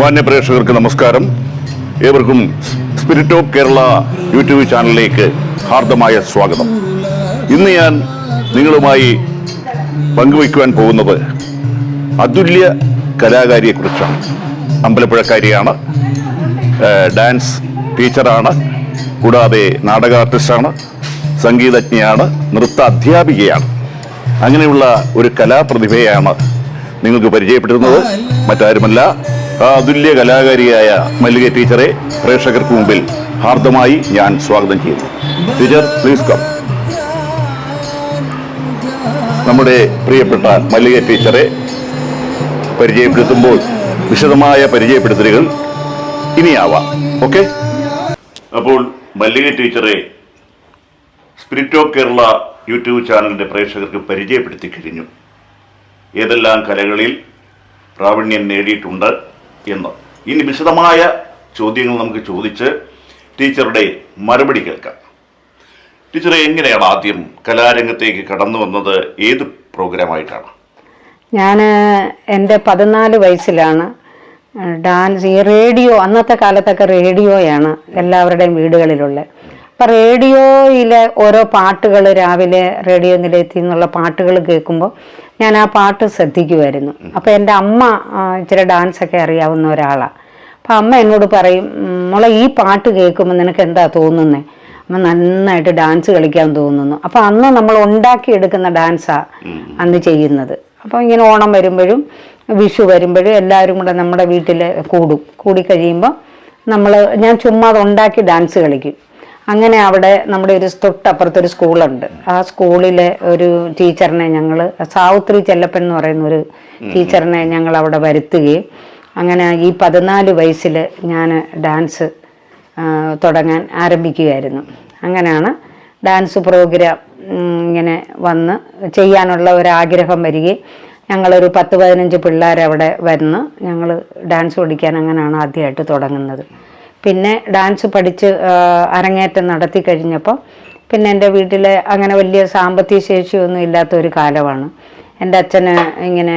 മാന്യ പ്രേക്ഷകർക്ക് നമസ്കാരം. ഏവർക്കും സ്പിരിറ്റ് ഓഫ് കേരള യൂട്യൂബ് ചാനലിലേക്ക് ഹാർദമായ സ്വാഗതം. ഇന്ന് ഞാൻ നിങ്ങളുമായി പങ്കുവയ്ക്കുവാൻ പോകുന്നത് അതുല്യ കലാകാരിയെക്കുറിച്ചാണ്. അമ്പലപ്പുഴക്കാരിയാണ്, ഡാൻസ് ടീച്ചറാണ്, കൂടാതെ നാടക ആർട്ടിസ്റ്റാണ്, സംഗീതജ്ഞയാണ്, നൃത്ത അധ്യാപികയാണ്. അങ്ങനെയുള്ള ഒരു കലാപ്രതിഭയാണ് നിങ്ങൾക്ക് പരിചയപ്പെടുത്തുന്നത്. മറ്റാരുമല്ല, ആ അതുല്യ കലാകാരിയായ മല്ലിക ടീച്ചറെ പ്രേക്ഷകർക്ക് മുമ്പിൽ ഹാർദമായി ഞാൻ സ്വാഗതം ചെയ്യുന്നു. Teacher, please come. നമ്മുടെ പ്രിയപ്പെട്ട മല്ലിക ടീച്ചറെ പരിചയപ്പെടുത്തുമ്പോൾ വിശദമായ പരിചയപ്പെടുത്തലുകൾ ഇനിയാവാം. ഓക്കെ. അപ്പോൾ മല്ലിക ടീച്ചറെ സ്പിരിറ്റ് ഓഫ് കേരള യൂട്യൂബ് ചാനലിൻ്റെ പ്രേക്ഷകർക്ക് പരിചയപ്പെടുത്തി കഴിഞ്ഞു. ഏതെല്ലാം കലകളിൽ പ്രാവീണ്യം നേടിയിട്ടുണ്ട് എന്ന്. ഇനി വിശദമായ ചോദ്യങ്ങൾ നമുക്ക് ചോദിച്ച് ടീച്ചറുടെ മറുപടി കേൾക്കാം. ടീച്ചറെ, എങ്ങനെയാണ് ആദ്യം കലാരംഗത്തേക്ക് കടന്നു വന്നത്? ഏത് പ്രോഗ്രാമായിട്ടാണ്? ഞാൻ എൻ്റെ 14 വയസ്സിലാണ് ഡാൻസ്. ഈ റേഡിയോ, അന്നത്തെ കാലത്തൊക്കെ റേഡിയോയാണ് എല്ലാവരുടെയും വീടുകളിലുള്ളത്. അപ്പം റേഡിയോയിലെ ഓരോ പാട്ടുകൾ, രാവിലെ റേഡിയോ നിലയത്തിൽ നിന്നുള്ള പാട്ടുകൾ കേൾക്കുമ്പോൾ ഞാൻ ആ പാട്ട് ശ്രദ്ധിക്കുമായിരുന്നു. അപ്പോൾ എൻ്റെ അമ്മ ഇച്ചിരി ഡാൻസൊക്കെ അറിയാവുന്ന ഒരാളാണ്. അപ്പം അമ്മ എന്നോട് പറയും, മോളെ ഈ പാട്ട് കേൾക്കുമ്പോൾ നിനക്ക് എന്താ തോന്നുന്നത്? അമ്മ നന്നായിട്ട് ഡാൻസ് കളിക്കാൻ തോന്നുന്നു. അപ്പോൾ അന്ന് നമ്മൾ ഉണ്ടാക്കിയെടുക്കുന്ന ഡാൻസാണ് അന്ന് ചെയ്യുന്നത്. അപ്പോൾ ഇങ്ങനെ ഓണം വരുമ്പോഴും വിഷു വരുമ്പോഴും എല്ലാവരും കൂടെ നമ്മുടെ വീട്ടിൽ കൂടിക്കഴിയുമ്പോൾ ഞാൻ ചുമ്മാ അത് ഉണ്ടാക്കി ഡാൻസ് കളിക്കും. അങ്ങനെ അവിടെ നമ്മുടെ ഒരു തൊട്ടപ്പുറത്തൊരു സ്കൂളുണ്ട്. ആ സ്കൂളിലെ ഒരു ടീച്ചറിനെ ഞങ്ങൾ, സാവിത്രി ചെല്ലപ്പൻ എന്ന് പറയുന്ന ഒരു ടീച്ചറിനെ ഞങ്ങൾ അവിടെ വരുത്തുകയും അങ്ങനെ ഈ 14 വയസ്സിൽ ഞാൻ ഡാൻസ് തുടങ്ങാൻ ആരംഭിക്കുകയായിരുന്നു. അങ്ങനെയാണ് ഡാൻസ് പ്രോഗ്രാം ഇങ്ങനെ വന്ന് ചെയ്യാനുള്ള ഒരാഗ്രഹം വരികയും ഞങ്ങളൊരു 10-15 പിള്ളേരവിടെ വന്ന് ഞങ്ങൾ ഡാൻസ് പഠിക്കാൻ അങ്ങനെയാണ് ആദ്യമായിട്ട് തുടങ്ങുന്നത്. പിന്നെ ഡാൻസ് പഠിച്ച് അരങ്ങേറ്റം നടത്തി കഴിഞ്ഞപ്പോൾ പിന്നെ എൻ്റെ വീട്ടിൽ അങ്ങനെ വലിയ സാമ്പത്തിക ശേഷിയൊന്നും ഇല്ലാത്ത ഒരു കാലമാണ്. എൻ്റെ അച്ഛന് ഇങ്ങനെ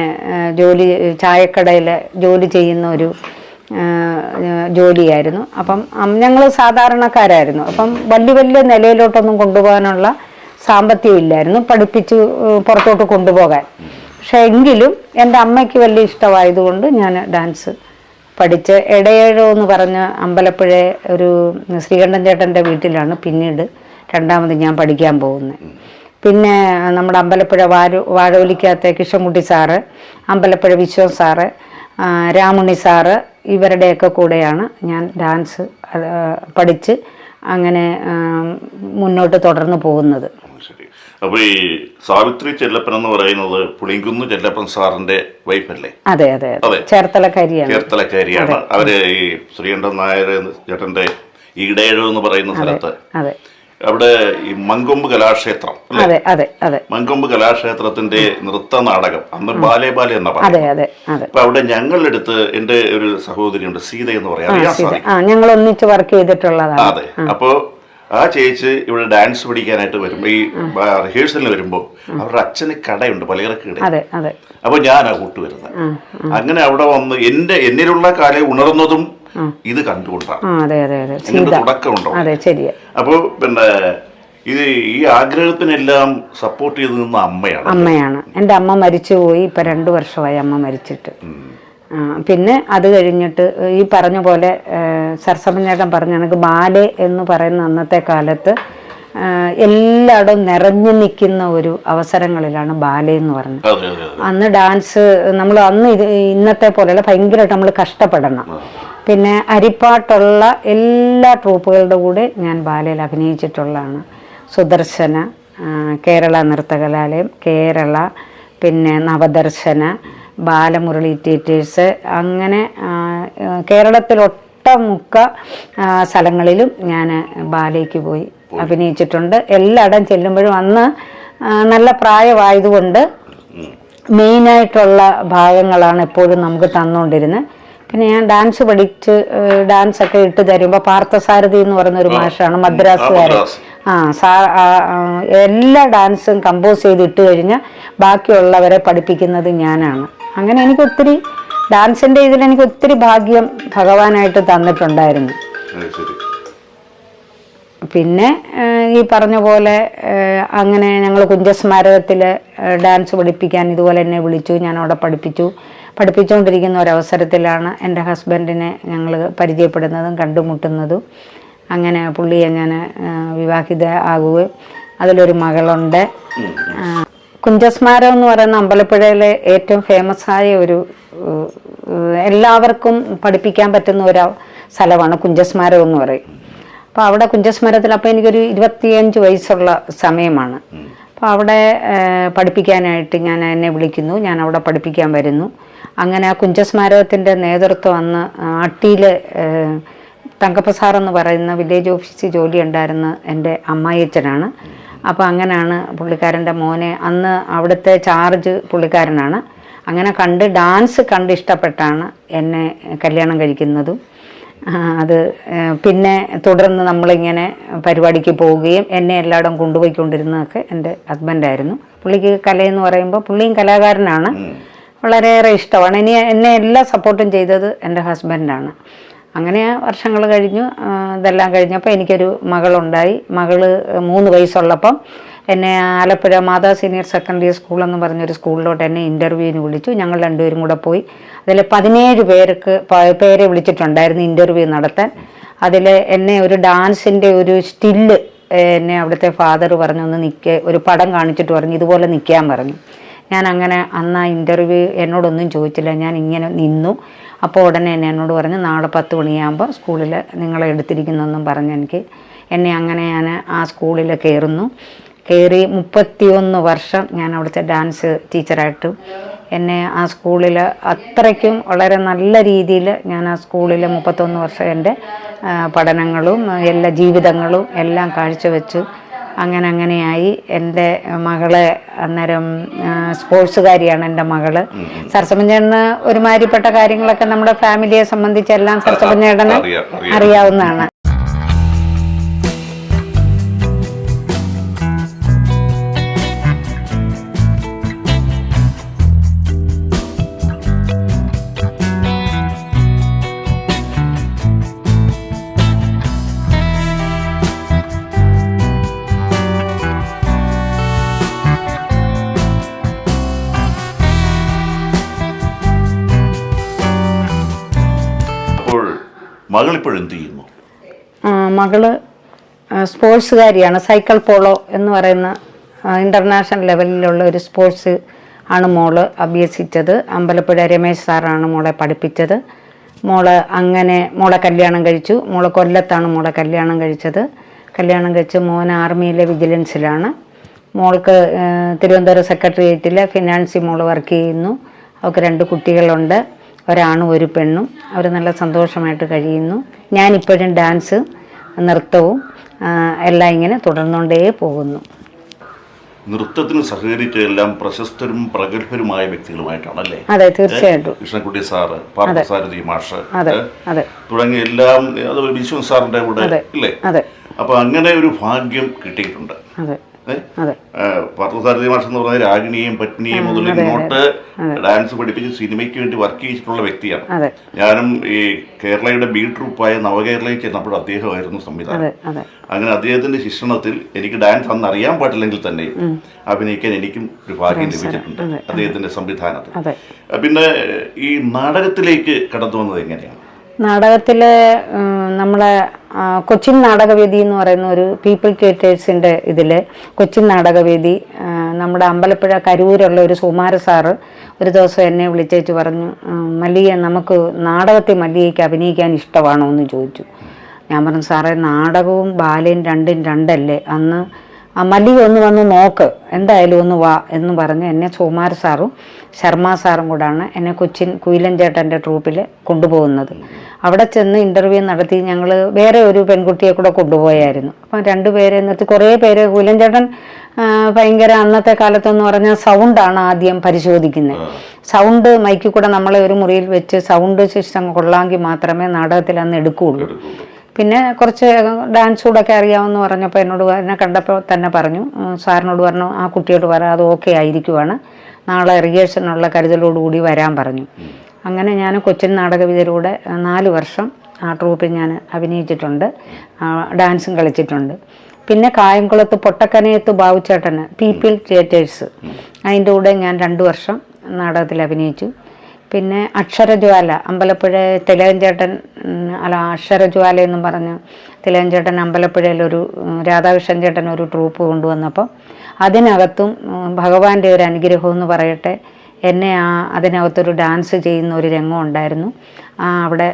ചായക്കടയിൽ ജോലി ചെയ്യുന്ന ഒരു ജോലിയായിരുന്നു. അപ്പം ഞങ്ങൾ സാധാരണക്കാരായിരുന്നു. അപ്പം വലിയ നിലയിലോട്ടൊന്നും കൊണ്ടുപോകാനുള്ള സാമ്പത്തികം ഇല്ലായിരുന്നു, പഠിപ്പിച്ച് പുറത്തോട്ട് കൊണ്ടുപോകാൻ. പക്ഷെ എങ്കിലും എൻ്റെ അമ്മയ്ക്ക് വലിയ ഇഷ്ടമായതുകൊണ്ട് ഞാൻ ഡാൻസ് പഠിച്ച് എടയേഴോ എന്ന് പറഞ്ഞ അമ്പലപ്പുഴ ഒരു ശ്രീകണ്ഠൻ ചേട്ടൻ്റെ വീട്ടിലാണ് പിന്നീട് രണ്ടാമത് ഞാൻ പഠിക്കാൻ പോകുന്നത്. പിന്നെ നമ്മുടെ അമ്പലപ്പുഴ വാഴോലിക്കകത്തെ കൃഷ്ണൻകുട്ടി സാറ്, അമ്പലപ്പുഴ വിശ്വം സാറ്, രാമുണ്ണി സാറ്, ഇവരുടെയൊക്കെ കൂടെയാണ് ഞാൻ ഡാൻസ് പഠിച്ച് അങ്ങനെ മുന്നോട്ട് തുടർന്ന് പോകുന്നത്. അപ്പോൾ ഈ സാവിത്രി ചെല്ലപ്പൻ എന്ന് പറയുന്നത് പുളിങ്കുന്ന് ചെല്ലപ്പൻ സാറിന്റെ വൈഫല്ലേ? അതെ അതെ അതെ, ചേർത്തലക്കാരിയാണ്. അവര് ഈ ശ്രീകണ്ഠൻ നായർ ചേട്ടന്റെ ഈടേഴ് എന്ന് പറയുന്ന സ്ഥലത്ത് അവിടെ ഈ മങ്കൊമ്പ് കലാക്ഷേത്രം അല്ലേ? മങ്കൊമ്പ് കലാക്ഷേത്രത്തിന്റെ നൃത്ത നാടകം അന്ന് ബാലേ എന്ന പറയുന്നത്. അപ്പൊ അവിടെ ഞങ്ങളെടുത്ത് എന്റെ ഒരു സഹോദരിയുണ്ട്, സീത എന്ന് പറയാം, ഞങ്ങൾ ഒന്നിച്ച് വർക്ക് ചെയ്തിട്ടുള്ളതാണ്. അതെ. അപ്പോ ആ ചേച്ചി ഇവിടെ ഡാൻസ് പഠിക്കാനായിട്ട് വരുമ്പോൾ, ഈ റിഹേഴ്സലിന് വരുമ്പോൾ അവരുടെ അച്ഛന് കടയുണ്ട്, പലചരക്ക് കട. അപ്പൊ ഞാനാ കൂട്ടുവരുന്നത്. അങ്ങനെ അവിടെ വന്ന് എന്നിലുള്ള കാലം ഉണർന്നതും ഇത് കണ്ടുകൊണ്ടാണ്. തുടക്കമുണ്ടോ? അപ്പൊ പിന്നെ ഇത് ഈ ആഗ്രഹത്തിനെല്ലാം സപ്പോർട്ട് ചെയ്ത് നിന്ന അമ്മയാണ്. എൻ്റെ അമ്മ മരിച്ചുപോയി. ഇപ്പൊ 2 വർഷമായി അമ്മ മരിച്ചിട്ട്. പിന്നെ അത് കഴിഞ്ഞിട്ട് ഈ പറഞ്ഞ പോലെ സരസമ്മഞ്ഞേട്ടൻ പറഞ്ഞ കണക്ക് ബാലെ എന്ന് പറയുന്ന അന്നത്തെ കാലത്ത് എല്ലായിടവും നിറഞ്ഞു നിൽക്കുന്ന ഒരു അവസരങ്ങളിലാണ് ബാലെ എന്ന് പറഞ്ഞത്. അന്ന് ഡാൻസ് നമ്മൾ ഇന്നത്തെ പോലെയല്ല, ഭയങ്കരമായിട്ട് നമ്മൾ കഷ്ടപ്പെടണം. പിന്നെ അരിപ്പാട്ടുള്ള എല്ലാ ട്രൂപ്പുകളുടെ കൂടെ ഞാൻ ബാലയിൽ അഭിനയിച്ചിട്ടുള്ളതാണ്. സുദർശന, കേരള നൃത്തകലാലയം, കേരള, പിന്നെ നവദർശന, ബാലമുരളി തിയേറ്റേഴ്സ്, അങ്ങനെ കേരളത്തിലൊട്ടമുക്ക സ്ഥലങ്ങളിലും ഞാൻ ബാലയ്ക്ക് പോയി അഭിനയിച്ചിട്ടുണ്ട്. എല്ലായിടം ചെല്ലുമ്പോഴും അന്ന് നല്ല പ്രായമായതുകൊണ്ട് മെയിനായിട്ടുള്ള ഭാഗങ്ങളാണ് എപ്പോഴും നമുക്ക് തന്നുകൊണ്ടിരുന്നത്. പിന്നെ ഞാൻ ഡാൻസ് പഠിച്ച് ഡാൻസൊക്കെ ഇട്ട് തരുമ്പോൾ പാർത്ഥസാരഥി എന്ന് പറയുന്നൊരു മാഷാണ്, മദ്രാസുകാരൻ. എല്ലാ ഡാൻസും കമ്പോസ് ചെയ്ത് ഇട്ട് കഴിഞ്ഞാൽ ബാക്കിയുള്ളവരെ പഠിപ്പിക്കുന്നത് ഞാനാണ്. അങ്ങനെ എനിക്ക് ഒത്തിരി ഡാൻസിൻ്റെ ഇതിൽ എനിക്ക് ഒത്തിരി ഭാഗ്യം ഭഗവാനായിട്ട് തന്നിട്ടുണ്ടായിരുന്നു. പിന്നെ ഈ പറഞ്ഞ പോലെ അങ്ങനെ ഞങ്ങൾ കുഞ്ചസ്മാരകത്തിൽ ഡാൻസ് പഠിപ്പിക്കാൻ ഇതുപോലെ എന്നെ വിളിച്ചു. ഞാൻ അവിടെ പഠിപ്പിച്ചുകൊണ്ടിരിക്കുന്ന ഒരവസരത്തിലാണ് എൻ്റെ ഹസ്ബൻഡിനെ ഞങ്ങൾ പരിചയപ്പെടുന്നതും കണ്ടുമുട്ടുന്നതും. അങ്ങനെ പുള്ളിയെ ഞാൻ വിവാഹിത ആകുകയും അതിലൊരു മകളുണ്ട്. കുഞ്ചസ്മാരം എന്ന് പറയുന്ന അമ്പലപ്പുഴയിലെ ഏറ്റവും ഫേമസ് ആയ ഒരു എല്ലാവർക്കും പഠിപ്പിക്കാൻ പറ്റുന്ന ഒരു സ്ഥലമാണ് കുഞ്ചസ്മാരം എന്ന് പറയും. അപ്പോൾ അവിടെ കുഞ്ചസ്മാരത്തിൽ അപ്പോൾ എനിക്കൊരു 25 വയസ്സുള്ള സമയമാണ്. അപ്പോൾ അവിടെ പഠിപ്പിക്കാനായിട്ട് എന്നെ വിളിക്കുന്നു. ഞാൻ അവിടെ പഠിപ്പിക്കാൻ വരുന്നു. അങ്ങനെ ആ കുഞ്ചസ്മാരകത്തിൻ്റെ നേതൃത്വം അന്ന് അട്ടിയിൽ തങ്കപ്പ സാർ എന്ന് പറയുന്ന വില്ലേജ് ഓഫീസിൽ ജോലി ഉണ്ടായിരുന്ന എൻ്റെ അമ്മായിയച്ഛനാണ്. അപ്പോൾ അങ്ങനെയാണ് പുള്ളിക്കാരൻ്റെ മോനെ, അന്ന് അവിടുത്തെ ചാർജ് പുള്ളിക്കാരനാണ്. അങ്ങനെ ഡാൻസ് കണ്ട് ഇഷ്ടപ്പെട്ടാണ് എന്നെ കല്യാണം കഴിക്കുന്നതും. അത് പിന്നെ തുടർന്ന് നമ്മളിങ്ങനെ പരിപാടിക്ക് പോവുകയും എന്നെ എല്ലായിടം കൊണ്ടുപോയിക്കൊണ്ടിരുന്നതൊക്കെ എൻ്റെ ഹസ്ബൻഡായിരുന്നു. പുള്ളിക്ക് കലയെന്ന് പറയുമ്പോൾ പുള്ളിയും കലാകാരനാണ്, വളരെയേറെ ഇഷ്ടമാണ്. എന്നെ എല്ലാ സപ്പോർട്ടും ചെയ്തത് എൻ്റെ ഹസ്ബൻഡാണ്. അങ്ങനെ വർഷങ്ങൾ കഴിഞ്ഞു. ഇതെല്ലാം കഴിഞ്ഞപ്പോൾ എനിക്കൊരു മകളുണ്ടായി. മകള് 3 വയസ്സുള്ളപ്പം എന്നെ ആലപ്പുഴ മാതാ സീനിയർ സെക്കൻഡറി സ്കൂൾ എന്ന് പറഞ്ഞൊരു സ്കൂളിലോട്ട് എന്നെ ഇൻ്റർവ്യൂവിന് വിളിച്ചു. ഞങ്ങൾ രണ്ടുപേരും കൂടെ പോയി. അതിൽ 17 പേരെ വിളിച്ചിട്ടുണ്ടായിരുന്നു ഇൻ്റർവ്യൂ നടത്താൻ. അതിൽ എന്നെ ഒരു ഡാൻസിൻ്റെ ഒരു സ്റ്റില്ല് എന്നെ അവിടുത്തെ ഫാദർ പറഞ്ഞു, ഒന്ന് ഒരു പടം കാണിച്ചിട്ട് പറഞ്ഞു ഇതുപോലെ നിൽക്കാൻ പറഞ്ഞു. ഞാൻ അങ്ങനെ അന്ന് ആ ഇൻ്റർവ്യൂ എന്നോടൊന്നും ചോദിച്ചില്ല, ഞാൻ ഇങ്ങനെ നിന്നു. അപ്പോൾ ഉടനെ എന്നോട് പറഞ്ഞു നാളെ 10 മണിയാകുമ്പോൾ സ്കൂളിൽ നിങ്ങളെ എടുത്തിരിക്കുന്നതെന്നും പറഞ്ഞ് എന്നെ അങ്ങനെ ഞാൻ ആ സ്കൂളിൽ കയറി 31 വർഷം ഞാൻ അവിടുത്തെ ഡാൻസ് ടീച്ചറായിട്ടും എന്നെ ആ സ്കൂളിൽ അത്രയ്ക്കും വളരെ നല്ല രീതിയിൽ ഞാൻ ആ സ്കൂളിൽ 31 വർഷം എൻ്റെ പഠനങ്ങളും എല്ലാ ജീവിതങ്ങളും എല്ലാം കാഴ്ചവെച്ചു. അങ്ങനെയായി. എൻ്റെ മകളെ അന്നേരം സ്പോർട്സുകാരിയാണ് എൻ്റെ മകള്. സരസമ്മഞ്ചേട്ടന് ഒരുമാതിരിപ്പെട്ട കാര്യങ്ങളൊക്കെ നമ്മുടെ ഫാമിലിയെ സംബന്ധിച്ചെല്ലാം സരസമ്മഞ്ചേട്ടന് അറിയാവുന്നതാണ്. മകളിപ്പോഴും എന്ത് ചെയ്യുന്നു? മകള് സ്പോർട്സുകാരിയാണ്. സൈക്കിൾ പോളോ എന്ന് പറയുന്ന ഇൻ്റർനാഷണൽ ലെവലിലുള്ള ഒരു സ്പോർട്സ് ആണ് മോള് അഭ്യസിച്ചത്. അമ്പലപ്പുഴ രമേശ് സാറാണ് മോളെ പഠിപ്പിച്ചത്. മോളെ കല്യാണം കഴിച്ചു. കൊല്ലത്താണ് മോളെ കല്യാണം കഴിച്ചത്. കല്യാണം കഴിച്ച് മോൻ ആർമിയിലെ വിജിലൻസിലാണ്. മോൾക്ക് തിരുവനന്തപുരം സെക്രട്ടേറിയറ്റിലെ ഫിനാൻസിൽ മോള് വർക്ക് ചെയ്യുന്നു. അവൾക്ക് 2 കുട്ടികളുണ്ട്, ഒരാണും ഒരു പെണ്ണും. അവർ നല്ല സന്തോഷമായിട്ട് കഴിയുന്നു. ഞാനിപ്പോഴും ഡാൻസ് നൃത്തവും എല്ലാം ഇങ്ങനെ തുടർന്നുകൊണ്ടേ പോകുന്നു. നൃത്തത്തിന് സഹകരിച്ച എല്ലാം പ്രശസ്തരും പ്രഗത്ഭരുമായ വ്യക്തികളുമായിട്ടാണല്ലേ? അതെ, തീർച്ചയായിട്ടും. കൃഷ്ണൻകുട്ടി സാറ്, പാർത്ഥസാരഥി മാഷ് തുടങ്ങിയ എല്ലാം, അത് വിശ്വൻ സാറിന്റെ കൂടെ അല്ലേ? അപ്പൊ അങ്ങനെ ഒരു ഭാഗ്യം കിട്ടിയിട്ടുണ്ട്. പാർത്ഥസാരഥി മാഷ് എന്ന് പറഞ്ഞാൽ രാഗിണിയും പത്നിയും മുതൽ ഇങ്ങോട്ട് ഡാൻസ് പഠിപ്പിച്ച് സിനിമയ്ക്ക് വേണ്ടി വർക്ക് ചെയ്തിട്ടുള്ള വ്യക്തിയാണ്. ഞാനും ഈ കേരളയുടെ ബി ട്രൂപ്പായ നവകേരളയിൽ ചെന്നപ്പോൾ അദ്ദേഹമായിരുന്നു സംവിധാനം. അങ്ങനെ അദ്ദേഹത്തിന്റെ ശിക്ഷണത്തിൽ എനിക്ക് ഡാൻസ് അന്ന് അറിയാൻ പാടില്ലെങ്കിൽ തന്നെ അഭിനയിക്കാൻ എനിക്കും ഒരു ഭാഗ്യം ലഭിച്ചിട്ടുണ്ട് അദ്ദേഹത്തിന്റെ സംവിധാനത്തിൽ. പിന്നെ ഈ നാടകത്തിലേക്ക് കടന്നു വന്നത് എങ്ങനെയാണ്? നാടകത്തിൽ നമ്മളെ കൊച്ചിൻ നാടകവേദി എന്ന് പറയുന്ന ഒരു പീപ്പിൾ തിയേറ്റേഴ്സിൻ്റെ ഇതിൽ കൊച്ചിൻ നാടകവേദി നമ്മുടെ അമ്പലപ്പുഴ കരൂരുള്ള ഒരു സുകുമാര സാറ് ഒരു ദിവസം എന്നെ വിളിച്ചേച്ച് പറഞ്ഞു, മല്ലിക നമുക്ക് നാടകത്തിൽ മല്ലികയ്ക്ക് അഭിനയിക്കാൻ ഇഷ്ടമാണോ എന്ന് ചോദിച്ചു. ഞാൻ പറഞ്ഞു, സാറേ നാടകവും ബാലയും രണ്ടും രണ്ടല്ലേ, അന്ന് മല്ലിക ഒന്ന് വന്ന് നോക്ക്, എന്തായാലും ഒന്ന് വാ എന്ന് പറഞ്ഞ് എന്നെ സുകുമാര സാറും ശർമ്മ സാറും കൂടാണ് എന്നെ കൊച്ചിൻ കുയിലൻ ചേട്ടൻ്റെ ട്രൂപ്പിൽ കൊണ്ടുപോകുന്നത്. അവിടെ ചെന്ന് ഇൻ്റർവ്യൂ നടത്തി ഞങ്ങൾ വേറെ ഒരു പെൺകുട്ടിയെ കൂടെ കൊണ്ടുപോയായിരുന്നു. അപ്പം 2 പേരെ നിർത്തി കുറേ പേര്. കുയിലൻ ചേട്ടൻ ഭയങ്കര അന്നത്തെ കാലത്തെന്ന് പറഞ്ഞാൽ സൗണ്ടാണ് ആദ്യം പരിശോധിക്കുന്നത്. സൗണ്ട് മൈക്കിൽ കൂടെ നമ്മളെ ഒരു മുറിയിൽ വെച്ച് സൗണ്ട് സിസ്റ്റം കൊള്ളാമെങ്കിൽ മാത്രമേ നാടകത്തിൽ അന്ന് എടുക്കുകയുള്ളൂ. പിന്നെ കുറച്ച് ഡാൻസ് കൂടെയൊക്കെ അറിയാമെന്ന് പറഞ്ഞപ്പോൾ എന്നെ കണ്ടപ്പോൾ തന്നെ പറഞ്ഞു, സാറിനോട് പറഞ്ഞു ആ കുട്ടിയോട് പറ അത് ഓക്കെ ആയിരിക്കുവാണ്, നാളെ റിഹേഴ്സലിനുള്ള കരുതലോടുകൂടി വരാൻ പറഞ്ഞു. അങ്ങനെ ഞാൻ കൊച്ചിൻ നാടകവേദിയിലൂടെ 4 വർഷം ആ ട്രൂപ്പിൽ ഞാൻ അഭിനയിച്ചിട്ടുണ്ട്, ഡാൻസും കളിച്ചിട്ടുണ്ട്. പിന്നെ കായംകുളത്ത് പൊട്ടക്കനയത്ത് ബാബുച്ചേട്ടന് പീപ്പിൾ തിയേറ്റേഴ്സ്, അതിൻ്റെ കൂടെ ഞാൻ 2 വർഷം നാടകത്തിൽ അഭിനയിച്ചു. പിന്നെ അക്ഷരജ്വാല അമ്പലപ്പുഴ തിലകഞ്ചേട്ടൻ അക്ഷരജ്വാല എന്നും പറഞ്ഞ് തിലകഞ്ചേട്ടൻ അമ്പലപ്പുഴയിലൊരു രാധാകൃഷ്ണൻ ചേട്ടൻ ഒരു ട്രൂപ്പ് കൊണ്ടുവന്നപ്പോൾ അതിനകത്തും ഭഗവാന്റെ ഒരു അനുഗ്രഹം എന്ന് പറയട്ടെ, എന്നെ അതിനകത്തൊരു ഡാൻസ് ചെയ്യുന്ന ഒരു രംഗം ഉണ്ടായിരുന്നു. അവിടെ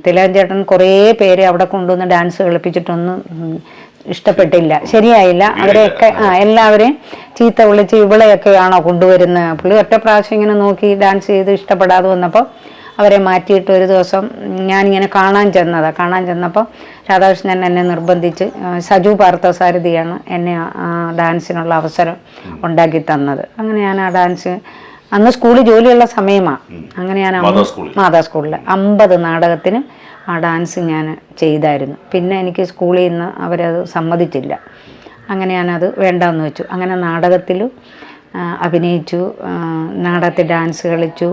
തിലകഞ്ചേട്ടൻ കുറേ പേരെ അവിടെ കൊണ്ടുവന്ന് ഡാൻസ് കളിപ്പിച്ചിട്ടൊന്നും ഇഷ്ടപ്പെട്ടില്ല, ശരിയായില്ല. അവരെയൊക്കെ എല്ലാവരെയും ചീത്ത വിളിച്ച് ഇവളെയൊക്കെയാണോ കൊണ്ടുവരുന്നത്, പുള്ളി ഒറ്റ പ്രാവശ്യം ഇങ്ങനെ നോക്കി ഡാൻസ് ചെയ്ത് ഇഷ്ടപ്പെടാതെ വന്നപ്പോൾ അവരെ മാറ്റിയിട്ട് ഒരു ദിവസം ഞാനിങ്ങനെ കാണാൻ ചെന്നപ്പോൾ രാധാകൃഷ്ണൻ എന്നെ നിർബന്ധിച്ച്, സജു പാർത്ഥസാരഥിയാണ് എന്നെ ഡാൻസിനുള്ള അവസരം ഉണ്ടാക്കി തന്നത്. അങ്ങനെ ഞാൻ ആ ഡാൻസ്, അന്ന് സ്കൂളിൽ ജോലിയുള്ള സമയമാണ്, അങ്ങനെ ഞാൻ മാതാ സ്കൂളിൽ 50 നാടകത്തിന് ആ ഡാൻസ് ഞാൻ ചെയ്തായിരുന്നു. പിന്നെ എനിക്ക് സ്കൂളിൽ നിന്ന് അവരത് സമ്മതിച്ചില്ല, അങ്ങനെ ഞാനത് വേണ്ടാന്ന് വെച്ചു. അങ്ങനെ നാടകത്തിലും അഭിനയിച്ചു, നാടകത്തിൽ ഡാൻസ് കളിച്ചു.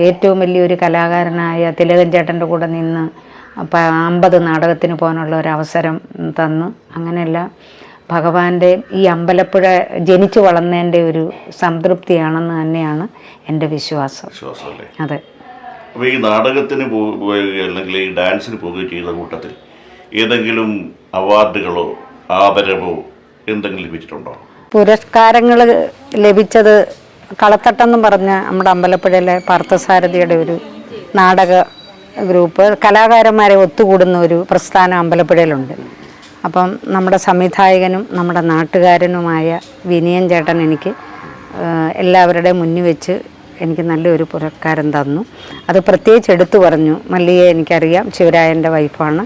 ഏറ്റവും വലിയൊരു കലാകാരനായ തിലകൻ ചേട്ടൻ്റെ കൂടെ നിന്ന് 50 നാടകത്തിന് പോകാനുള്ള ഒരു അവസരം തന്നു. അങ്ങനെയെല്ലാം ഭഗവാന്റെ ഈ അമ്പലപ്പുഴ ജനിച്ചു വളർന്നതിൻ്റെ ഒരു സംതൃപ്തിയാണെന്ന് തന്നെയാണ് എൻ്റെ വിശ്വാസം. അതെ. അപ്പോൾ ഈ നാടകത്തിന് അല്ലെങ്കിൽ ഈ ഡാൻസിന് പോവുകയും ചെയ്ത കൂട്ടത്തിൽ ഏതെങ്കിലും അവാർഡുകളോ ആദരവോ എന്തെങ്കിലും ലഭിച്ചിട്ടുണ്ടോ? പുരസ്കാരങ്ങൾ ലഭിച്ചത് കളത്തട്ടെന്നും പറഞ്ഞ നമ്മുടെ അമ്പലപ്പുഴയിലെ പാർത്ഥസാരഥിയുടെ ഒരു നാടക ഗ്രൂപ്പ്, കലാകാരന്മാരെ ഒത്തുകൂടുന്ന ഒരു പ്രസ്ഥാനം അമ്പലപ്പുഴയിലുണ്ട്. അപ്പം നമ്മുടെ സംവിധായകനും നമ്മുടെ നാട്ടുകാരനുമായ വിനയൻ ചേട്ടൻ എനിക്ക് എല്ലാവരുടെയും മുന്നിൽ വെച്ച് എനിക്ക് നല്ലൊരു പുരസ്കാരം തന്നു. അത് പ്രത്യേകിച്ച് എടുത്തു പറഞ്ഞു. മല്ലിയെ എനിക്കറിയാം, ശിവരായൻ്റെ വൈഫാണ്,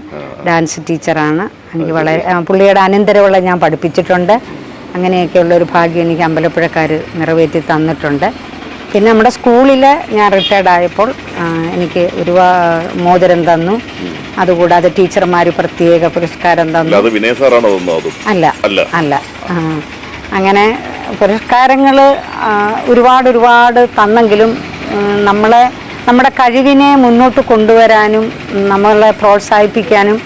ഡാൻസ് ടീച്ചറാണ്. എനിക്ക് വളരെ പുള്ളിയുടെ അനന്തരവളെ ഞാൻ പഠിപ്പിച്ചിട്ടുണ്ട്. അങ്ങനെയൊക്കെയുള്ളൊരു ഭാഗ്യം എനിക്ക് അമ്പലപ്പുഴക്കാർ നിറവേറ്റി തന്നിട്ടുണ്ട്. പിന്നെ നമ്മുടെ സ്കൂളിൽ ഞാൻ റിട്ടയർഡ് ആയപ്പോൾ എനിക്ക് ഒരുപാട് മോതിരം തന്നു. അതുകൂടാതെ ടീച്ചർമാർ പ്രത്യേക പുരസ്കാരം തന്നു. അല്ല അല്ല അങ്ങനെ പുരസ്കാരങ്ങൾ ഒരുപാട് തന്നെങ്കിലും നമ്മുടെ കഴിവിനെ മുന്നോട്ട് കൊണ്ടുവരാനും നമ്മളെ പ്രോത്സാഹിപ്പിക്കാനും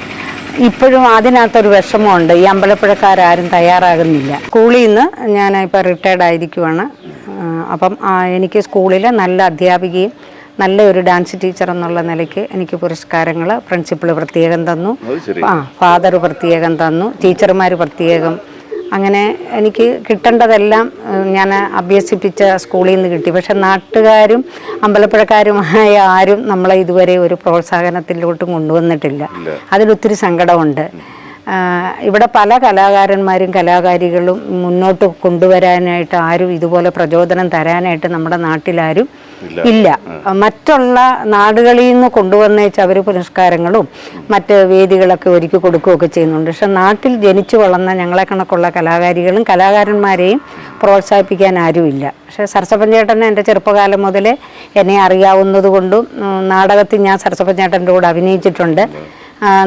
ഇപ്പോഴും അതിനകത്തൊരു വിഷമമുണ്ട്. ഈ അമ്പലപ്പുഴക്കാരും തയ്യാറാകുന്നില്ല. സ്കൂളിൽ നിന്ന് ഞാൻ ഇപ്പോൾ റിട്ടയർഡ് ആയിരിക്കുവാണ്. അപ്പം എനിക്ക് സ്കൂളിലെ നല്ല അധ്യാപികയും നല്ല ഒരു ഡാൻസ് ടീച്ചർ എന്നുള്ള നിലയ്ക്ക് എനിക്ക് പുരസ്കാരങ്ങൾ പ്രിൻസിപ്പൾ പ്രത്യേകം തന്നു, ഫാദർ പ്രത്യേകം തന്നു, ടീച്ചർമാർ പ്രത്യേകം. അങ്ങനെ എനിക്ക് കിട്ടേണ്ടതെല്ലാം ഞാൻ അഭ്യസിപ്പിച്ച സ്കൂളിൽ നിന്ന് കിട്ടി. പക്ഷെ നാട്ടുകാരും അമ്പലപ്പുഴക്കാരുമായ ആരും നമ്മളെ ഇതുവരെ ഒരു പ്രോത്സാഹനത്തിലോട്ടും കൊണ്ടുവന്നിട്ടില്ല. അതിലൊത്തിരി സങ്കടമുണ്ട്. ഇവിടെ പല കലാകാരന്മാരും കലാകാരികളും മുന്നോട്ട് കൊണ്ടുവരാനായിട്ട് ആരും ഇതുപോലെ പ്രചോദനം തരാനായിട്ട് നമ്മുടെ നാട്ടിലാരും ഇല്ല. മറ്റുള്ള നാടുകളിൽ നിന്ന് കൊണ്ടുവന്നേച്ച് അവർ പുരസ്കാരങ്ങളും മറ്റ് വേദികളൊക്കെ ഒരുക്കി കൊടുക്കുകയൊക്കെ ചെയ്യുന്നുണ്ട്. പക്ഷെ നാട്ടിൽ ജനിച്ചു വളർന്ന ഞങ്ങളെ കണക്കുള്ള കലാകാരികളും കലാകാരന്മാരെയും പ്രോത്സാഹിപ്പിക്കാൻ ആരുമില്ല. പക്ഷേ സരസപ്പഞ്ചേട്ടനെ എൻ്റെ ചെറുപ്പകാലം മുതലേ എന്നെ അറിയാവുന്നത് കൊണ്ടും നാടകത്തിൽ ഞാൻ സരസപ്പഞ്ചേട്ടൻ്റെ കൂടെ അഭിനയിച്ചിട്ടുണ്ട്,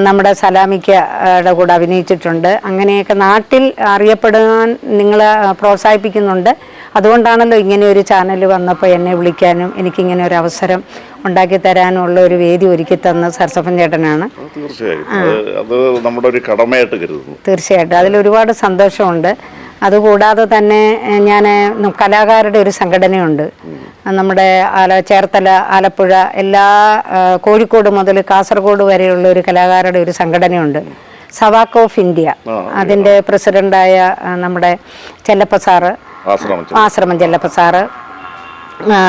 നമ്മുടെ സലാമിക്കയുടെ കൂടെ അഭിനയിച്ചിട്ടുണ്ട്. അങ്ങനെയൊക്കെ നാട്ടിൽ അറിയപ്പെടാൻ നിങ്ങൾ പ്രോത്സാഹിപ്പിക്കുന്നുണ്ട്. അതുകൊണ്ടാണല്ലോ ഇങ്ങനെ ഒരു ചാനൽ വന്നപ്പോൾ എന്നെ വിളിക്കാനും എനിക്കിങ്ങനെ ഒരു അവസരം ഉണ്ടാക്കി തരാനുള്ള ഒരു വേദി ഒരുക്കി തന്ന സരസപ്പൻ ചേട്ടനാണ്. തീർച്ചയായിട്ടും അതിലൊരുപാട് സന്തോഷമുണ്ട്. അതുകൂടാതെ തന്നെ ഞാൻ കലാകാരുടെ ഒരു സംഘടനയുണ്ട്. നമ്മുടെ ചേർത്തല, ആലപ്പുഴ, എല്ലാ കോഴിക്കോട് മുതൽ കാസർഗോഡ് വരെയുള്ള ഒരു കലാകാരുടെ ഒരു സംഘടനയുണ്ട്, സവാക്ക് ഓഫ് ഇന്ത്യ. അതിൻ്റെ പ്രസിഡൻ്റായ നമ്മുടെ ചെല്ലപ്പ സാറ്, ആശ്രമം ചെല്ലപ്പ സാറ്,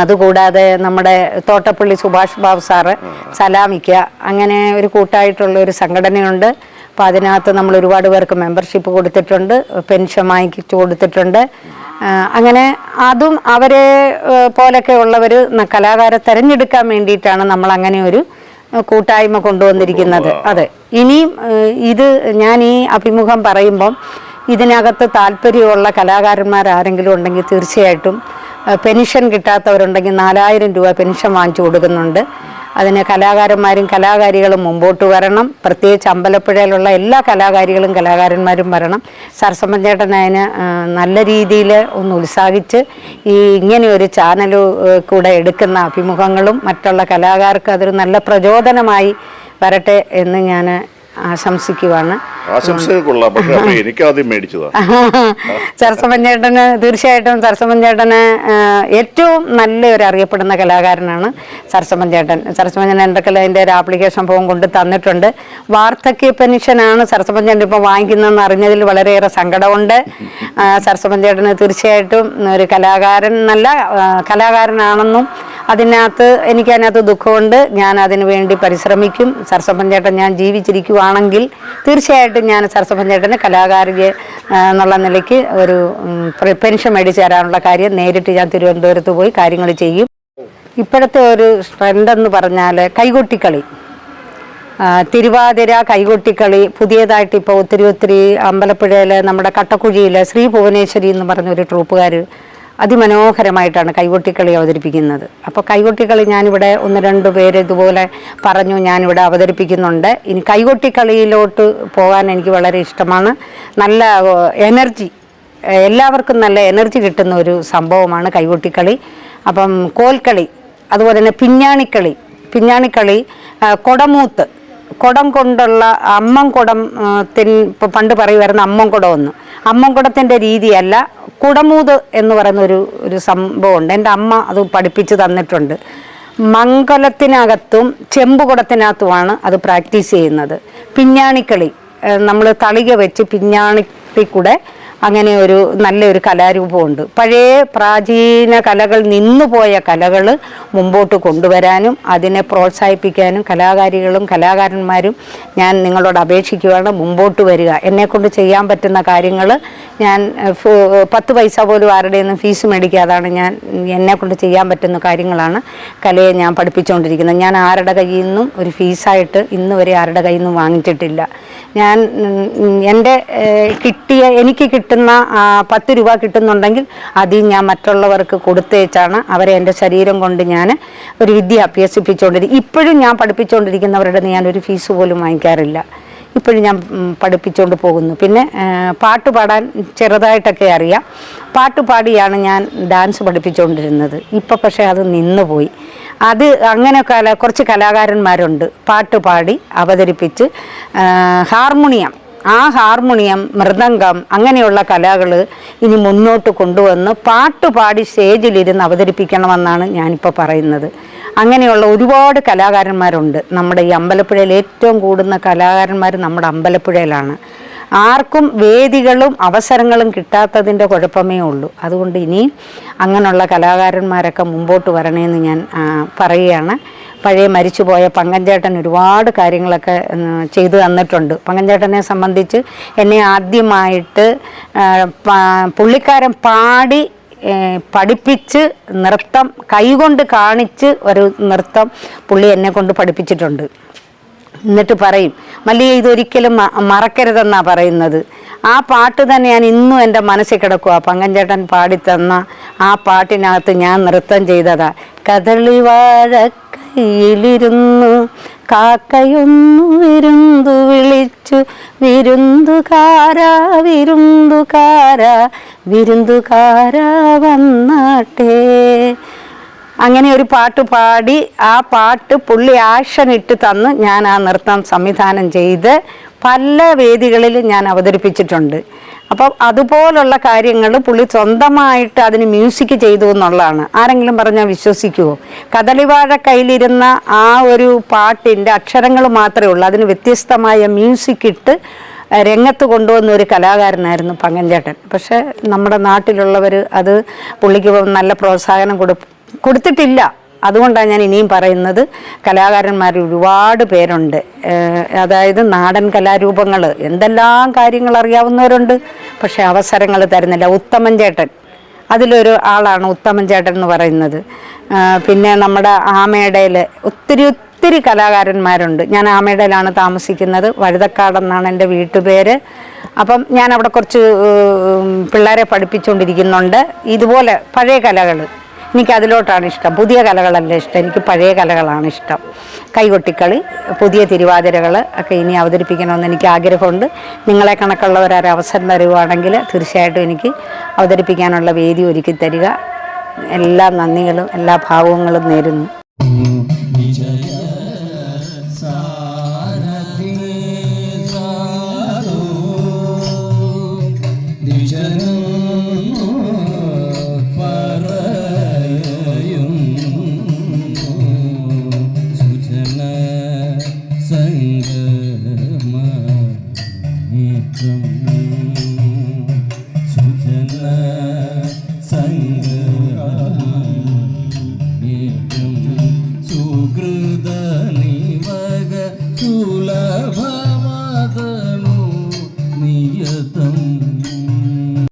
അതുകൂടാതെ നമ്മുടെ തോട്ടപ്പള്ളി സുഭാഷ് ബാബു സാറ്, സലാമിക്ക, അങ്ങനെ ഒരു കൂട്ടായിട്ടുള്ള ഒരു സംഘടനയുണ്ട്. അപ്പോൾ അതിനകത്ത് നമ്മൾ ഒരുപാട് പേർക്ക് മെമ്പർഷിപ്പ് കൊടുത്തിട്ടുണ്ട്, പെൻഷൻ വാങ്ങിച്ചു കൊടുത്തിട്ടുണ്ട്. അങ്ങനെ അതും അവരെ പോലൊക്കെ ഉള്ളവർ കലാകാരെ തിരഞ്ഞെടുക്കാൻ വേണ്ടിയിട്ടാണ് നമ്മൾ അങ്ങനെ ഒരു കൂട്ടായ്മ കൊണ്ടുവന്നിരിക്കുന്നത്. അതെ, ഇനിയും ഇത് ഞാൻ ഈ അഭിമുഖം പറയുമ്പം ഇതിനകത്ത് താല്പര്യമുള്ള കലാകാരന്മാരാരെങ്കിലും ഉണ്ടെങ്കിൽ തീർച്ചയായിട്ടും പെൻഷൻ കിട്ടാത്തവരുണ്ടെങ്കിൽ 4000 രൂപ പെൻഷൻ വാങ്ങിച്ചു കൊടുക്കുന്നുണ്ട്. അതിന് കലാകാരന്മാരും കലാകാരികളും മുമ്പോട്ട് വരണം. പ്രത്യേകിച്ച് അമ്പലപ്പുഴയിലുള്ള എല്ലാ കലാകാരികളും കലാകാരന്മാരും വരണം. സരസമ്മൻ ചേട്ടൻ അതിന് നല്ല രീതിയിൽ ഒന്ന് ഉത്സാഹിച്ച് ഇങ്ങനെ ഒരു ചാനൽ കൂടെ എടുക്കുന്ന അഭിമുഖങ്ങളും മറ്റുള്ള കലാകാർക്ക് അതൊരു നല്ല പ്രചോദനമായി വരട്ടെ എന്ന് ഞാൻ ആശംസിക്കുവാണ്. സരസമ്മൻ ചേട്ടന് തീർച്ചയായിട്ടും സരസമ്മൻ ചേട്ടന് ഏറ്റവും നല്ലൊരു അറിയപ്പെടുന്ന കലാകാരനാണ് സരസമ്മൻ ചേട്ടൻ. സരസമ്മൻ ചേട്ടൻ എൻ്റെ അതിൻ്റെ ഒരു ആപ്ലിക്കേഷൻ ഫോം കൊണ്ട് തന്നിട്ടുണ്ട്. വാർദ്ധക്യ പെൻഷനാണ് സരസമ്മൻ ചേട്ടൻ ഇപ്പോൾ വാങ്ങിക്കുന്നതെന്ന് അറിഞ്ഞതിൽ വളരെയേറെ സങ്കടമുണ്ട്. സരസമ്മൻ ചേട്ടന് തീർച്ചയായിട്ടും ഒരു കലാകാരൻ നല്ല കലാകാരനാണെന്നും എനിക്കതിനകത്ത് ദുഃഖമുണ്ട്. ഞാൻ അതിനു വേണ്ടി പരിശ്രമിക്കും. സരസമ്മൻ ചേട്ടൻ ഞാൻ ജീവിച്ചിരിക്കുവാണെങ്കിൽ തീർച്ചയായിട്ടും ഞാൻ സരസമ്മൻ ചേട്ടന് കലാകാരിയെ എന്നുള്ള നിലയ്ക്ക് ഒരു പെൻഷൻ മേടിച്ച് തരാനുള്ള കാര്യം നേരിട്ട് ഞാൻ തിരുവനന്തപുരത്ത് പോയി കാര്യങ്ങൾ ചെയ്യും. ഇപ്പോഴത്തെ ഒരു ട്രെൻഡെന്ന് പറഞ്ഞാൽ കൈകൊട്ടിക്കളി, തിരുവാതിര, കൈകൊട്ടിക്കളി പുതിയതായിട്ട് ഇപ്പോൾ ഒത്തിരി അമ്പലപ്പുഴയിൽ നമ്മുടെ കട്ടക്കുഴിയിൽ ശ്രീ ഭുവനേശ്വരി എന്ന് പറഞ്ഞൊരു ട്രൂപ്പുകാർ അതിമനോഹരമായിട്ടാണ് കൈകൊട്ടിക്കളി അവതരിപ്പിക്കുന്നത്. അപ്പോൾ കൈകൊട്ടിക്കളി ഞാനിവിടെ 1-2 പേര് ഇതുപോലെ പറഞ്ഞു ഞാനിവിടെ അവതരിപ്പിക്കുന്നുണ്ട്. ഇനി കൈകൊട്ടിക്കളിയിലോട്ട് പോകാൻ എനിക്ക് വളരെ ഇഷ്ടമാണ്. നല്ല എനർജി, എല്ലാവർക്കും നല്ല എനർജി കിട്ടുന്ന ഒരു സംഭവമാണ് കൈകൊട്ടിക്കളി. അപ്പം കോൽക്കളി, അതുപോലെ തന്നെ പിഞ്ഞാണിക്കളി, കൊടമൂത്ത്, കുടം കൊണ്ടുള്ള അമ്മംകുടം, ഇപ്പോൾ പണ്ട് പറയുമായിരുന്നു അമ്മംകുടമെന്ന്. അമ്മംകുടത്തിൻ്റെ രീതിയല്ല, കുടമൂത് എന്ന് പറയുന്ന ഒരു സംഭവമുണ്ട്. എൻ്റെ അമ്മ അത് പഠിപ്പിച്ച് തന്നിട്ടുണ്ട്. മംഗലത്തിനകത്തും ചെമ്പുകുടത്തിനകത്തുമാണ് അത് പ്രാക്ടീസ് ചെയ്യുന്നത്. പിഞ്ഞാണിക്കളി നമ്മൾ തളിക വെച്ച് പിഞ്ഞാണിക്കൂടെ അങ്ങനെ നല്ലൊരു കലാരൂപമുണ്ട്. പഴയ പ്രാചീന കലകൾ നിന്നുപോയ കലകൾ മുമ്പോട്ട് കൊണ്ടുവരാനും അതിനെ പ്രോത്സാഹിപ്പിക്കാനും കലാകാരികളും കലാകാരന്മാരും ഞാൻ നിങ്ങളോട് അപേക്ഷിക്കുകയാണ്. മുമ്പോട്ട് വരിക. എന്നെക്കൊണ്ട് ചെയ്യാൻ പറ്റുന്ന കാര്യങ്ങൾ ഞാൻ 10 പൈസ പോലും ആരുടെയൊന്നും ഫീസ് മേടിക്കാതാണ് എന്നെക്കൊണ്ട് ചെയ്യാൻ പറ്റുന്ന കാര്യങ്ങളാണ് കലയെ ഞാൻ പഠിപ്പിച്ചുകൊണ്ടിരിക്കുന്നത്. ഞാൻ ആരുടെ കയ്യിൽ നിന്നും ഒരു ഫീസായിട്ട് ഇന്ന് വരെ ആരുടെ കയ്യിൽ നിന്നും വാങ്ങിച്ചിട്ടില്ല. ഞാൻ എനിക്ക് കിട്ടുന്ന 10 രൂപ കിട്ടുന്നുണ്ടെങ്കിൽ അതിൽ ഞാൻ മറ്റുള്ളവർക്ക് കൊടുത്തേച്ചാണ് അവരെ എൻ്റെ ശരീരം കൊണ്ട് ഞാൻ ഒരു വിദ്യ അഭ്യസിപ്പിച്ചുകൊണ്ടിരിക്കും. ഇപ്പോഴും ഞാൻ പഠിപ്പിച്ചുകൊണ്ടിരിക്കുന്നവരുടെ ഞാനൊരു ഫീസ് പോലും വാങ്ങിക്കാറില്ല. ഇപ്പോഴും ഞാൻ പഠിപ്പിച്ചുകൊണ്ട് പോകുന്നു. പിന്നെ പാട്ട് പാടാൻ ചെറുതായിട്ടൊക്കെ അറിയാം. പാട്ട് പാടിയാണ് ഞാൻ ഡാൻസ് പഠിപ്പിച്ചുകൊണ്ടിരുന്നത്. ഇപ്പോൾ പക്ഷേ അത് നിന്നുപോയി. അങ്ങനെ കുറച്ച് കലാകാരന്മാരുണ്ട് പാട്ട് പാടി അവതരിപ്പിച്ച്. ഹാർമോണിയം, മൃദംഗം അങ്ങനെയുള്ള കലകൾ ഇനി മുന്നോട്ട് കൊണ്ടുവന്ന് പാട്ടുപാടി സ്റ്റേജിലിരുന്ന് അവതരിപ്പിക്കണമെന്നാണ് ഞാനിപ്പോൾ പറയുന്നത്. അങ്ങനെയുള്ള ഒരുപാട് കലാകാരന്മാരുണ്ട്. നമ്മുടെ ഈ അമ്പലപ്പുഴയിൽ ഏറ്റവും കൂടുന്ന കലാകാരന്മാർ നമ്മുടെ അമ്പലപ്പുഴയിലാണ്. ആർക്കും വേദികളും അവസരങ്ങളും കിട്ടാത്തതിൻ്റെ കുഴപ്പമേ ഉള്ളൂ. അതുകൊണ്ട് ഇനിയും അങ്ങനെയുള്ള കലാകാരന്മാരൊക്കെ മുമ്പോട്ട് വരണേന്ന് ഞാൻ പറയുകയാണ്. പഴയ മരിച്ചുപോയ പങ്കഞ്ചേട്ടൻ ഒരുപാട് കാര്യങ്ങളൊക്കെ ചെയ്തു തന്നിട്ടുണ്ട്. പങ്കഞ്ചേട്ടനെ സംബന്ധിച്ച് എന്നെ ആദ്യമായിട്ട് പുള്ളിക്കാരൻ പാടി പഠിപ്പിച്ച് നൃത്തം കൈകൊണ്ട് കാണിച്ച് ഒരു നൃത്തം പുള്ളി എന്നെ കൊണ്ട് പഠിപ്പിച്ചിട്ടുണ്ട്. എന്നിട്ട് പറയും, മല്ലിക ഇതൊരിക്കലും മറക്കരുതെന്നാണ് പറയുന്നത്. ആ പാട്ട് തന്നെ ഞാൻ ഇന്നും എൻ്റെ മനസ്സിൽ കിടക്കുക. പങ്കഞ്ചേട്ടൻ പാടിത്തന്ന ആ പാട്ടിനകത്ത് ഞാൻ നൃത്തം ചെയ്തതാ. കദളിവാഴ കയ്യിലിരുന്നു കാക്കയൊന്നു വിരുന്നു വിളിച്ചു, വിരുന്നുകാരാ വന്നാട്ടെ. അങ്ങനെ ഒരു പാട്ട് പാടി ആ പാട്ട് പുള്ളി ആക്ഷൻ ഇട്ട് തന്ന് ഞാൻ ആ നൃത്തം സംവിധാനം ചെയ്ത് പല വേദികളിലും ഞാൻ അവതരിപ്പിച്ചിട്ടുണ്ട്. അപ്പം അതുപോലുള്ള കാര്യങ്ങൾ പുള്ളി സ്വന്തമായിട്ട് അതിന് മ്യൂസിക് ചെയ്തു എന്നുള്ളതാണ്. ആരെങ്കിലും പറഞ്ഞാൽ വിശ്വസിക്കുമോ? കദളിവാഴ കയ്യിലിരുന്ന ആ ഒരു പാട്ടിൻ്റെ അക്ഷരങ്ങൾ മാത്രമേ ഉള്ളൂ. അതിന് വ്യത്യസ്തമായ മ്യൂസിക് ഇട്ട് രംഗത്ത് കൊണ്ടുവന്ന ഒരു കലാകാരനായിരുന്നു പങ്കഞ്ചേട്ടൻ. പക്ഷേ നമ്മുടെ നാട്ടിലുള്ളവർ അത് പുള്ളിക്ക് നല്ല പ്രോത്സാഹനം കൊടുത്തിട്ടില്ല. അതുകൊണ്ടാണ് ഞാൻ ഇനിയും പറയുന്നത്, കലാകാരന്മാർ ഒരുപാട് പേരുണ്ട്. അതായത് നാടൻ കലാരൂപങ്ങൾ എന്തെല്ലാം കാര്യങ്ങൾ അറിയാവുന്നവരുണ്ട്, പക്ഷെ അവസരങ്ങൾ തരുന്നില്ല. ഉത്തമൻ ചേട്ടൻ അതിലൊരു ആളാണ് ഉത്തമൻ ചേട്ടൻ എന്ന് പറയുന്നത്. പിന്നെ നമ്മുടെ ആമേടയിൽ ഒത്തിരി കലാകാരന്മാരുണ്ട്. ഞാൻ ആമേടയിലാണ് താമസിക്കുന്നത്. വഴുതക്കാടെന്നാണ് എൻ്റെ വീട്ടുപേര്. അപ്പം ഞാൻ അവിടെ കുറച്ച് പിള്ളേരെ പഠിപ്പിച്ചുകൊണ്ടിരിക്കുന്നുണ്ട്. ഇതുപോലെ പഴയ കലകൾ എനിക്ക് അതിലോട്ടാണ് ഇഷ്ടം. പുതിയ കലകളല്ല ഇഷ്ടം, എനിക്ക് പഴയ കലകളാണ് ഇഷ്ടം. കൈകൊട്ടിക്കളി, പുതിയ തിരുവാതിരകൾ ഒക്കെ ഇനി അവതരിപ്പിക്കണമെന്ന് എനിക്ക് ആഗ്രഹമുണ്ട്. നിങ്ങളെ കണക്കുള്ളവരൊരു അവസരം തരുവാണെങ്കിൽ തീർച്ചയായിട്ടും എനിക്ക് അവതരിപ്പിക്കാനുള്ള വേദി ഒരുക്കി തരിക. എല്ലാ നന്ദികളും എല്ലാ ഭാവങ്ങളും നേരുന്നു. സംഗമ